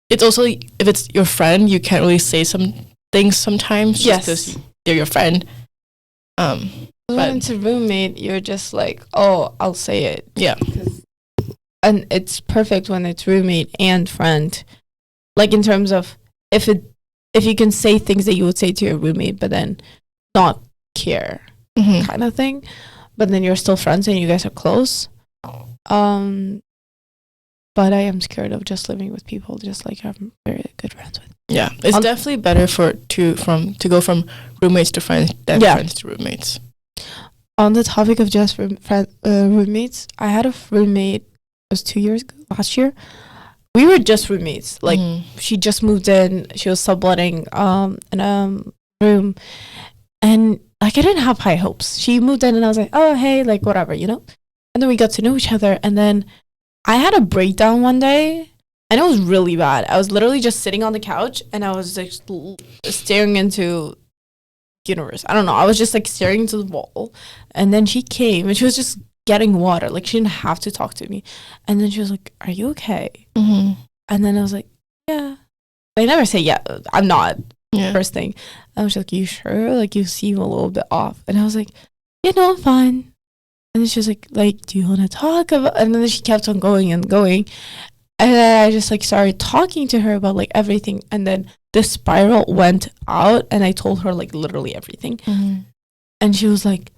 It's also if it's your friend, you can't really say some things sometimes. Yes, because they're your friend. When it's a roommate, you're just like, oh, I'll say it. Yeah. Because and it's perfect when it's roommate and friend. Like in terms of if you can say things that you would say to your roommate, but then not care kind of thing. But then you're still friends and you guys are close. But I am scared of just living with people just like I'm very good friends with. Yeah, it's definitely better to go from roommates to friends than friends to roommates. On the topic of just roommates, I had a roommate. It was 2 years ago, last year. We were just roommates. Like she just moved in. She was subletting in a room, and like I didn't have high hopes. She moved in, and I was like, oh hey, like whatever, you know. And then we got to know each other, and then I had a breakdown one day, and it was really bad. I was literally just sitting on the couch, and I was like staring into the universe. I don't know. I was just like staring into the wall, and then she came, and she was just getting water. Like she didn't have to talk to me, and then she was like, "Are you okay?" And then I was like, "Yeah." I never say yeah. I'm not. First thing, I was like, "You sure? Like you seem a little bit off." And I was like, "Yeah, no, I'm fine." And then she was like, do you want to talk about? And then she kept on going and going. And then I just like started talking to her about like everything. And then the spiral went out and I told her like literally everything. And she was like,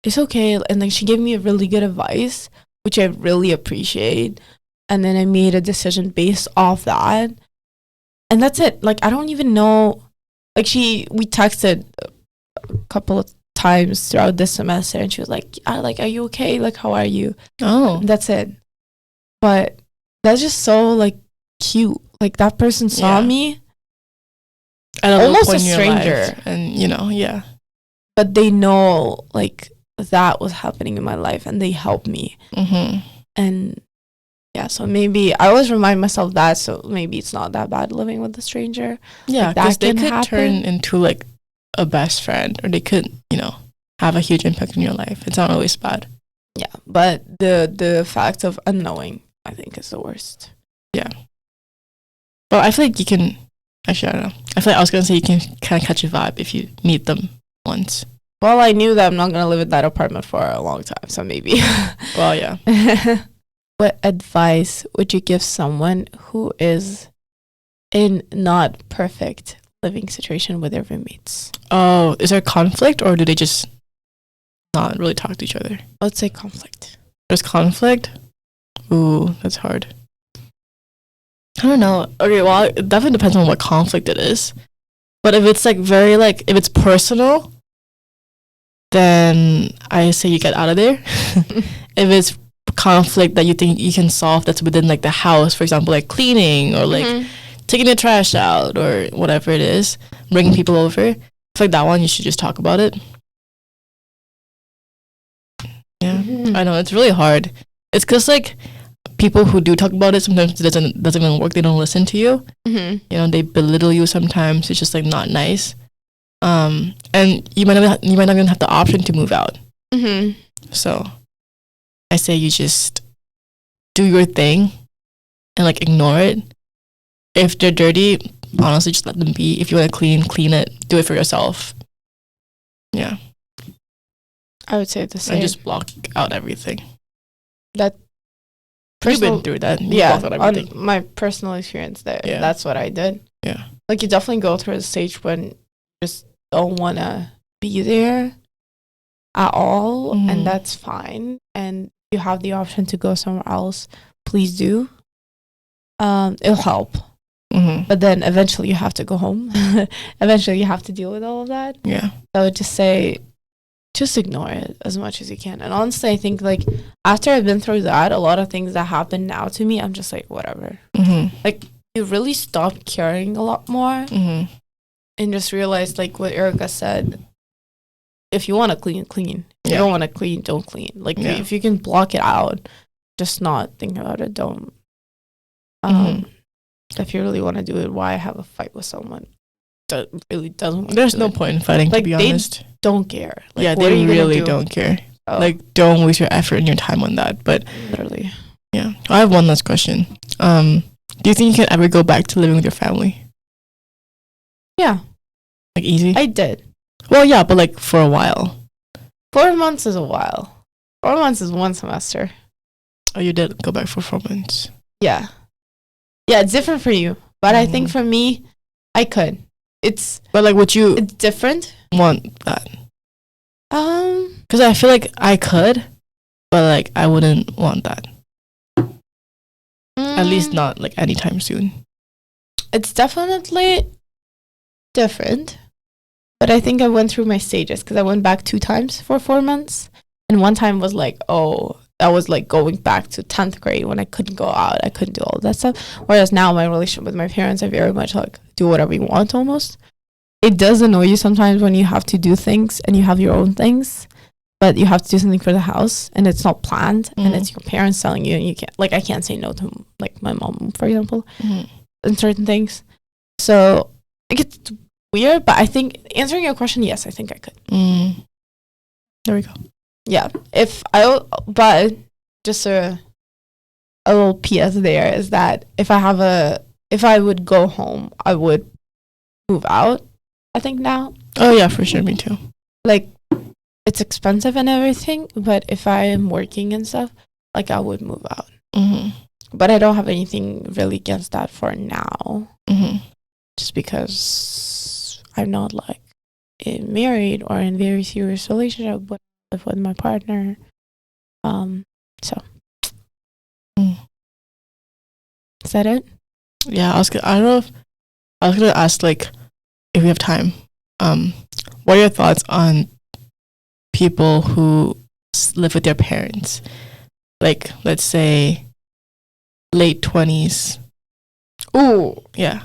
it's okay. And like she gave me a really good advice, which I really appreciate. And then I made a decision based off that. And that's it. Like, I don't even know. Like we texted a couple of times throughout this semester, and she was like, are you okay? Like, how are you? And that's it. But that's just so like cute. Like that person saw me at almost a stranger, and but they know like that was happening in my life, and they helped me. And yeah, so maybe I always remind myself that, so maybe it's not that bad living with a stranger. Yeah, because they could turn into like a best friend, or they could, have a huge impact in your life. It's not always bad. Yeah, but the fact of unknowing, I think, is the worst. Yeah. Well, I feel like you can, actually, I don't know. I feel like I was going to say you can kind of catch a vibe if you meet them once. Well, I knew that I'm not going to live in that apartment for a long time, so maybe. Well, yeah. What advice would you give someone who is in not perfect living situation with their roommates? Oh, is there conflict, or do they just not really talk to each other? I would say conflict. There's conflict? Ooh, that's hard. I don't know. Okay, well, it definitely depends on what conflict it is. But if it's like very like, if it's personal, then I say you get out of there. If it's conflict that you think you can solve that's within like the house, for example, like cleaning or like taking the trash out or whatever it is, bringing people over, I feel like that one you should just talk about it. Yeah, I know, it's really hard. It's because like people who do talk about it, sometimes it doesn't even work. They don't listen to you. They belittle you sometimes. It's just like not nice. And you might not even have the option to move out. So I say you just do your thing and like ignore it. If they're dirty, honestly, just let them be. If you want to clean it. Do it for yourself. Yeah. I would say the same. And just block out everything. That you've been through that. On my personal experience there, that's what I did. Yeah. Like you definitely go through a stage when you just don't want to be there at all, and that's fine. And you have the option to go somewhere else, please do. It'll help. But then eventually you have to go home. Eventually you have to deal with all of that. Yeah. I would just say, just ignore it as much as you can. And honestly, I think like after I've been through that, a lot of things that happen now to me, I'm just like, whatever. Like you really stop caring a lot more, and just realize like what Erica said. If you want to clean, clean. If you don't want to clean, don't clean. Like if you can block it out, just not think about it. Don't. If you really want to do it, why have a fight with someone that really doesn't? There's no point in fighting. Like, to be honest, they don't care. Like, they really don't care. Like, don't waste your effort and your time on that. But literally, yeah. I have one last question. Do you think you can ever go back to living with your family? Yeah. Like easy? I did. Well, yeah, but like for a while. 4 months is a while. 4 months is one semester. Oh, you did go back for 4 months. Yeah. Yeah, it's different for you. But I think for me, I could. But like, would you It's different. want that? Because I feel like I could, but like I wouldn't want that. At least not like anytime soon. It's definitely different. But I think I went through my stages because I went back 2 times for 4 months. And one time was like, that was like going back to 10th grade when I couldn't go out. I couldn't do all that stuff. Whereas now my relationship with my parents, I very much like do whatever you want almost. It does annoy you sometimes when you have to do things and you have your own things, but you have to do something for the house and it's not planned and it's your parents telling you and you can't, like, I can't say no to like my mom, for example, in certain things. So it gets weird, but I think answering your question, yes, I think I could. There we go. Yeah. But just a little PS there is that if I would go home, I would move out, I think now. Oh yeah, for sure, me too. Like, it's expensive and everything, but if I am working and stuff, like, I would move out. But I don't have anything really against that for now. Just because I'm not like married or in very serious relationship with my partner. So is that it? Yeah, I don't know if I was gonna ask, like, if we have time, what are your thoughts on people who live with their parents? Like, let's say late 20s. Ooh, yeah.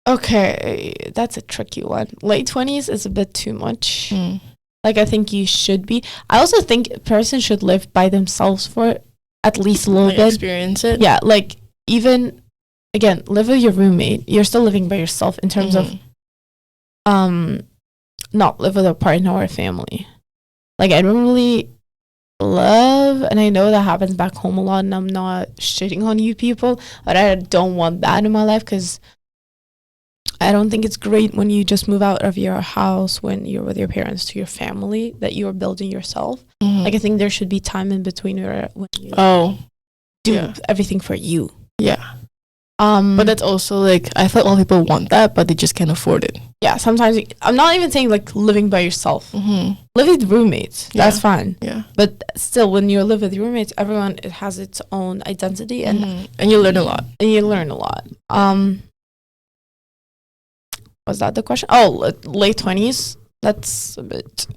Okay, that's a tricky one. Late 20s is a bit too much. Like, I think you should be. I also think a person should live by themselves for at least a little bit. Experience it. Yeah, like, even, again, live with your roommate. You're still living by yourself in terms of not live with a partner or a family. Like, I don't really love, and I know that happens back home a lot, and I'm not shitting on you people, but I don't want that in my life because I don't think it's great when you just move out of your house when you're with your parents to your family that you're building yourself. Like, I think there should be time in between when you do everything for you. Yeah. But that's also like, I feel like a lot of people want that, but they just can't afford it. Yeah, sometimes I'm not even saying like living by yourself. Live with roommates. That's fine. Yeah. But still, when you live with roommates, everyone has its own identity and you learn a lot. Was that the question? Oh, late 20s. That's a bit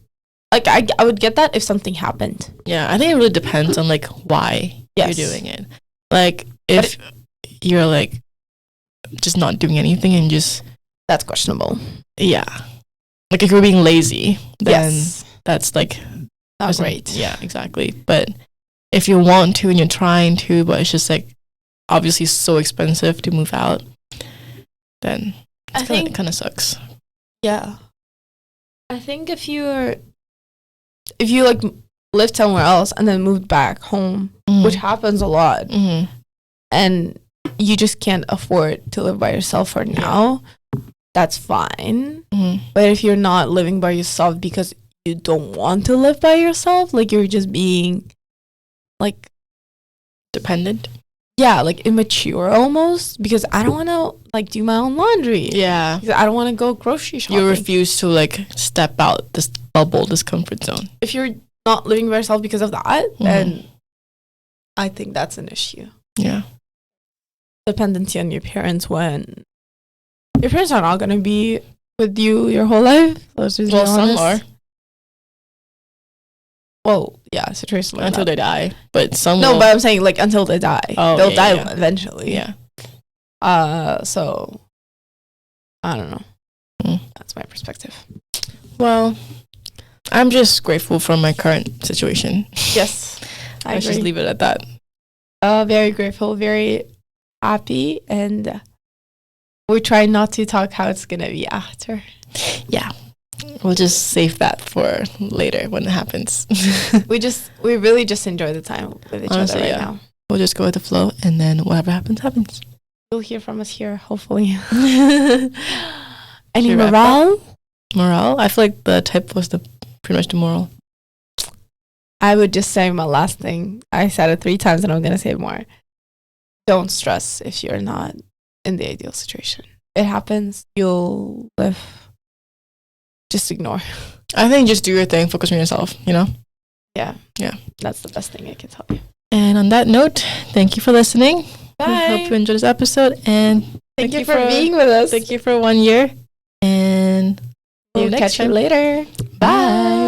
like I would get that if something happened. Yeah, I think it really depends on like why you're doing it. Like, if you're like just not doing anything and just, that's questionable. Yeah, like if you're being lazy, then that's like not great. Yeah, exactly. But if you want to and you're trying to, but it's just like obviously so expensive to move out, then I think it kind of sucks. Yeah, I think if you like lived somewhere else and then moved back home, which happens a lot, and you just can't afford to live by yourself for now, that's fine. But if you're not living by yourself because you don't want to live by yourself, like you're just being like dependent. Yeah, like immature almost, because I don't want to like do my own laundry. Yeah. Because I don't want to go grocery shopping. You refuse to like step out this bubble, this comfort zone. If you're not living by yourself because of that, then I think that's an issue. Yeah. Dependency on your parents when your parents are not going to be with you your whole life. Well, some are. Well, yeah, situation like until that. They die, but some. No, but I'm saying like until they die. Oh, they'll die eventually. Yeah. So I don't know. That's my perspective. Well, I'm just grateful for my current situation. Yes, I should leave it at that. Very grateful, very happy, and we try not to talk how it's gonna be after. Yeah. We'll just save that for later when it happens. we really just enjoy the time with each other right now. We'll just go with the flow, and then whatever happens, happens. You'll hear from us here, hopefully. Any morale? Morale? I feel like the type was pretty much the moral. I would just say my last thing. I said it 3 times and I'm going to say it more. Don't stress if you're not in the ideal situation. It happens. You'll live. Just ignore. I think just do your thing. Focus on yourself, you know? Yeah. Yeah. That's the best thing I can tell you. And on that note, thank you for listening. Bye. I hope you enjoyed this episode. And thank you for being with us. Thank you for 1 year. And we'll catch you later. Bye.